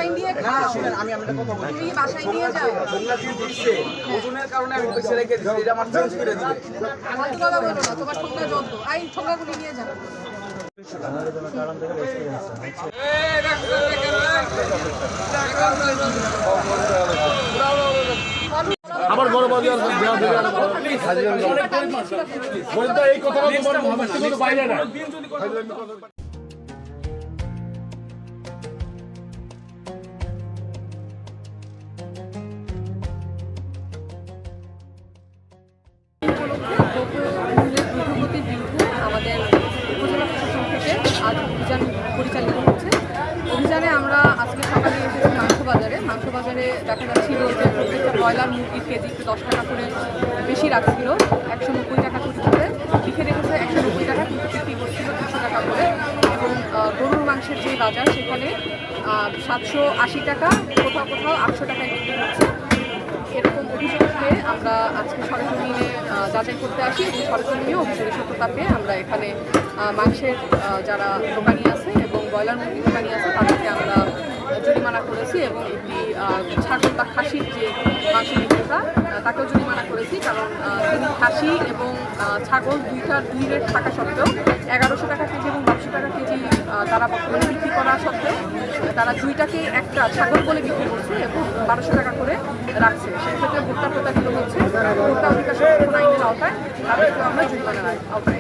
বাসায় নিয়ে খাও। শুনেন আমি একটা কথা বলি। তুমি বাসায় নিয়ে যাও। তোমরা কি দিচ্ছে ওজনের কারণে আমি পয়সা রেখে দিচ্ছি, এটা আমার চেঞ্জ করে দিবে। ফালতু কথা বলো না, তোমার ঠোঙ্গা যত আই ঠোঙ্গাগুলি নিয়ে যাও। আমার বড় বাজার এই কথাটা তোমার বাইরে না। দ্রুতগতির বিরুদ্ধে আমাদের উপজেলা প্রশাসন থেকে আজ অভিযান পরিচালিত হচ্ছে। অভিযানে আমরা আজকে সকালে এসেছি মাংস বাজারে দেখা যাচ্ছিল যে প্রত্যেকটা ব্রয়লার মুরগির কেজি 10 টাকা করে বেশি রাখছিল, 190 টাকা করে লিখে রেখেছে, 190 টাকা কিন্তু বিক্রি করছিল 200 টাকা করে। এবং গরুর মাংসের যে বাজার সেখানে 780 টাকা, কোথাও কোথাও 800 টাকায় বিক্রি হচ্ছে। এরকম অভিযোগ পেয়ে আমরা আজকে সরজমিনে যাচাই করতে আসি এবং সরজমিনেও অভিযোগের সত্যতা পেয়ে আমরা এখানে মাংসের যারা দোকানি আছে এবং ব্রয়লার মুরগির দোকানি আছে তাদেরকে আমরা জরিমানা করেছি এবং একটি ছাগল বা খাসির যে মাংস বিক্রেতা তাকেও জরিমানা করেছি, কারণ তিনি খাসি এবং ছাগল দুই রেট থাকা সত্ত্বেও 1100 টাকা কেজি এবং 1200 টাকা কেজি তারা বর্তমানে বিক্রি করা সত্ত্বেও তারা দুইটাকে একটা ছাগল বলে বিক্রি করছে এবং 1200 টাকা করে রাখছে। সেক্ষেত্রে ভোক্তা প্রতারিত হচ্ছে। ভোক্তা অধিকার সংরক্ষণ আইনের আওতায় তাদেরকে আমরা জরিমানার আওতায়